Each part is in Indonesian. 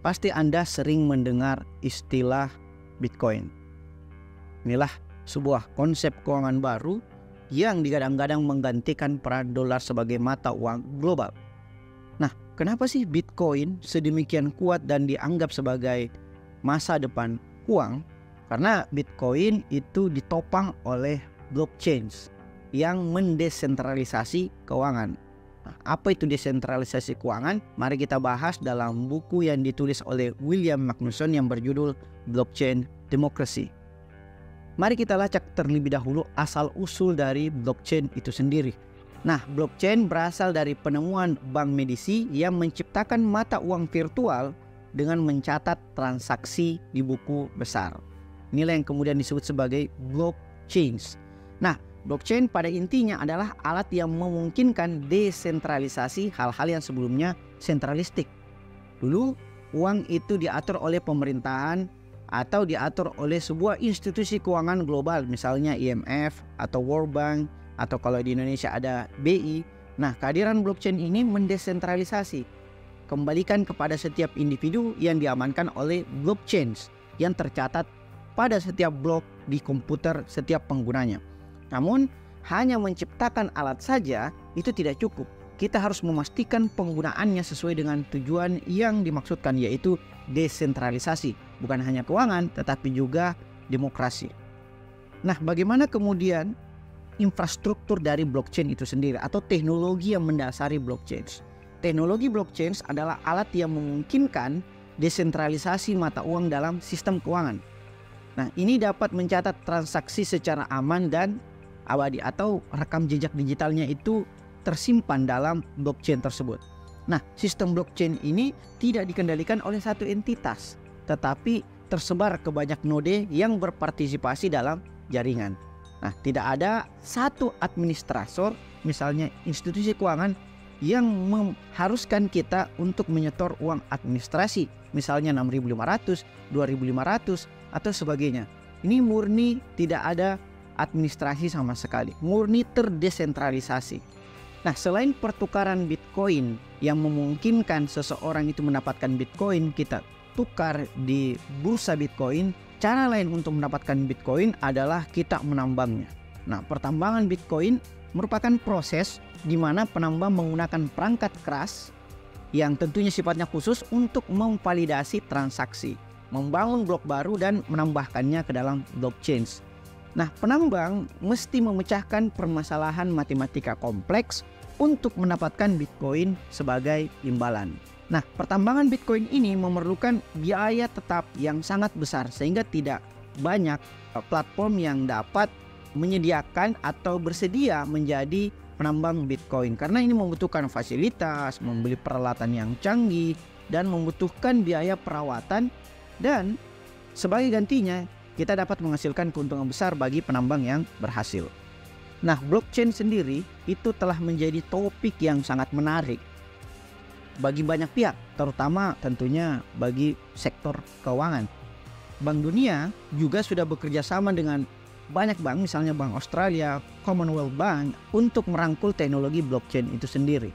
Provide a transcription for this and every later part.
pasti Anda sering mendengar istilah Bitcoin. Inilah sebuah konsep keuangan baru yang digadang-gadang menggantikan peran dolar sebagai mata uang global. Nah, kenapa sih Bitcoin sedemikian kuat dan dianggap sebagai masa depan uang? Karena Bitcoin itu ditopang oleh blockchain yang mendesentralisasi keuangan. Nah, apa itu desentralisasi keuangan? Mari kita bahas dalam buku yang ditulis oleh William Magnuson yang berjudul Blockchain Democracy. Mari kita lacak terlebih dahulu asal-usul dari blockchain itu sendiri. Nah, blockchain berasal dari penemuan bank medisi yang menciptakan mata uang virtual dengan mencatat transaksi di buku besar. Inilah yang kemudian disebut sebagai blockchain. Nah, blockchain pada intinya adalah alat yang memungkinkan desentralisasi hal-hal yang sebelumnya sentralistik. Dulu, uang itu diatur oleh pemerintahan atau diatur oleh sebuah institusi keuangan global, misalnya IMF atau World Bank, atau kalau di Indonesia ada BI. Nah, kehadiran blockchain ini mendesentralisasi, kembalikan kepada setiap individu yang diamankan oleh blockchain yang tercatat pada setiap blok di komputer setiap penggunanya. Namun, hanya menciptakan alat saja itu tidak cukup. Kita harus memastikan penggunaannya sesuai dengan tujuan yang dimaksudkan, yaitu desentralisasi. Bukan hanya keuangan, tetapi juga demokrasi. Nah, bagaimana kemudian infrastruktur dari blockchain itu sendiri atau teknologi yang mendasari blockchain? Teknologi blockchain adalah alat yang memungkinkan desentralisasi mata uang dalam sistem keuangan. Nah, ini dapat mencatat transaksi secara aman dan abadi atau rekam jejak digitalnya itu tersimpan dalam blockchain tersebut. Nah, sistem blockchain ini tidak dikendalikan oleh satu entitas, tetapi tersebar ke banyak node yang berpartisipasi dalam jaringan. Nah, tidak ada satu administrator, misalnya institusi keuangan, yang mengharuskan kita untuk menyetor uang administrasi, misalnya 6.500, 2.500, atau sebagainya. Ini murni tidak ada administrasi sama sekali, murni terdesentralisasi. Nah, selain pertukaran Bitcoin yang memungkinkan seseorang itu mendapatkan Bitcoin, kita tukar di bursa Bitcoin, cara lain untuk mendapatkan Bitcoin adalah kita menambangnya. Nah, pertambangan Bitcoin merupakan proses di mana penambang menggunakan perangkat keras yang tentunya sifatnya khusus untuk memvalidasi transaksi, membangun blok baru dan menambahkannya ke dalam blockchain. Nah, penambang mesti memecahkan permasalahan matematika kompleks untuk mendapatkan Bitcoin sebagai imbalan. Nah, pertambangan Bitcoin ini memerlukan biaya tetap yang sangat besar sehingga tidak banyak platform yang dapat menyediakan atau bersedia menjadi penambang Bitcoin, karena ini membutuhkan fasilitas, membeli peralatan yang canggih, dan membutuhkan biaya perawatan, dan sebagai gantinya kita dapat menghasilkan keuntungan besar bagi penambang yang berhasil. Nah, blockchain sendiri itu telah menjadi topik yang sangat menarik bagi banyak pihak, terutama tentunya bagi sektor keuangan. Bank Dunia juga sudah bekerja sama dengan banyak bank, misalnya Bank Australia, Commonwealth Bank, untuk merangkul teknologi blockchain itu sendiri.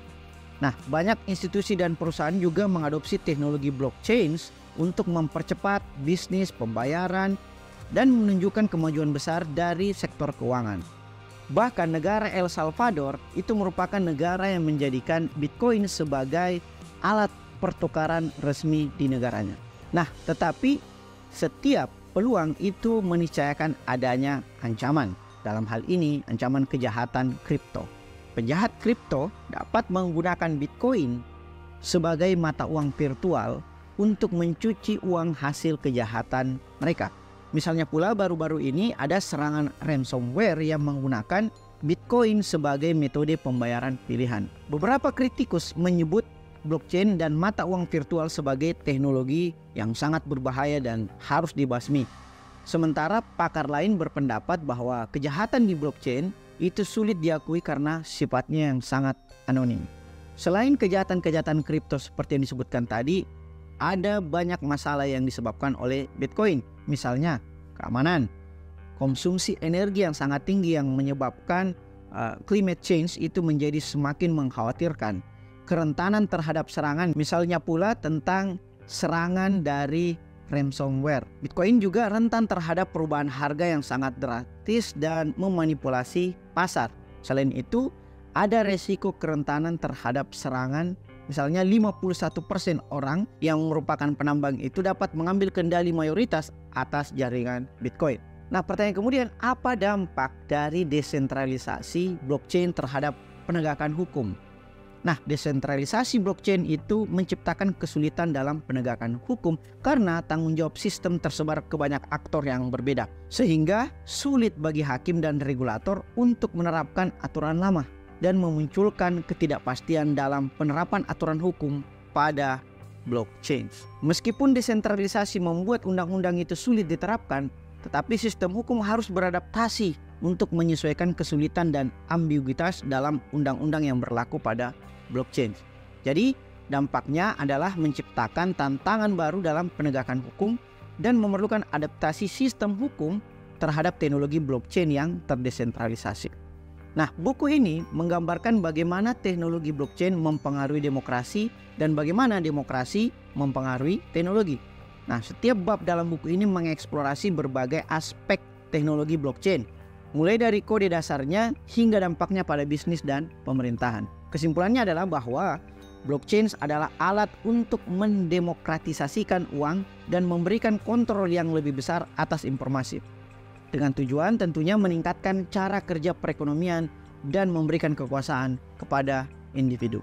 Nah, banyak institusi dan perusahaan juga mengadopsi teknologi blockchain untuk mempercepat bisnis pembayaran dan menunjukkan kemajuan besar dari sektor keuangan. Bahkan negara El Salvador itu merupakan negara yang menjadikan Bitcoin sebagai alat pertukaran resmi di negaranya. Nah, tetapi setiap peluang itu meniscayakan adanya ancaman. Dalam hal ini, ancaman kejahatan kripto. Penjahat kripto dapat menggunakan Bitcoin sebagai mata uang virtual untuk mencuci uang hasil kejahatan mereka. Misalnya pula baru-baru ini ada serangan ransomware yang menggunakan Bitcoin sebagai metode pembayaran pilihan. Beberapa kritikus menyebut blockchain dan mata uang virtual sebagai teknologi yang sangat berbahaya dan harus dibasmi. Sementara pakar lain berpendapat bahwa kejahatan di blockchain itu sulit diakui karena sifatnya yang sangat anonim. Selain kejahatan-kejahatan kripto seperti yang disebutkan tadi, ada banyak masalah yang disebabkan oleh Bitcoin. Misalnya keamanan, konsumsi energi yang sangat tinggi yang menyebabkan climate change itu menjadi semakin mengkhawatirkan. Kerentanan terhadap serangan, misalnya pula tentang serangan dari ransomware. Bitcoin juga rentan terhadap perubahan harga yang sangat drastis dan memanipulasi pasar. Selain itu, ada resiko kerentanan terhadap serangan. Misalnya 51% orang yang merupakan penambang itu dapat mengambil kendali mayoritas atas jaringan Bitcoin. Nah, pertanyaan kemudian, apa dampak dari desentralisasi blockchain terhadap penegakan hukum? Nah, desentralisasi blockchain itu menciptakan kesulitan dalam penegakan hukum karena tanggung jawab sistem tersebar ke banyak aktor yang berbeda, sehingga sulit bagi hakim dan regulator untuk menerapkan aturan lama dan memunculkan ketidakpastian dalam penerapan aturan hukum pada blockchain. Meskipun desentralisasi membuat undang-undang itu sulit diterapkan, tetapi sistem hukum harus beradaptasi untuk menyesuaikan kesulitan dan ambiguitas dalam undang-undang yang berlaku pada blockchain. Jadi dampaknya adalah menciptakan tantangan baru dalam penegakan hukum dan memerlukan adaptasi sistem hukum terhadap teknologi blockchain yang terdesentralisasi. Nah, buku ini menggambarkan bagaimana teknologi blockchain mempengaruhi demokrasi dan bagaimana demokrasi mempengaruhi teknologi. Nah, setiap bab dalam buku ini mengeksplorasi berbagai aspek teknologi blockchain, mulai dari kode dasarnya hingga dampaknya pada bisnis dan pemerintahan. Kesimpulannya adalah bahwa blockchain adalah alat untuk mendemokratisasikan uang dan memberikan kontrol yang lebih besar atas informasi, dengan tujuan tentunya meningkatkan cara kerja perekonomian dan memberikan kekuasaan kepada individu.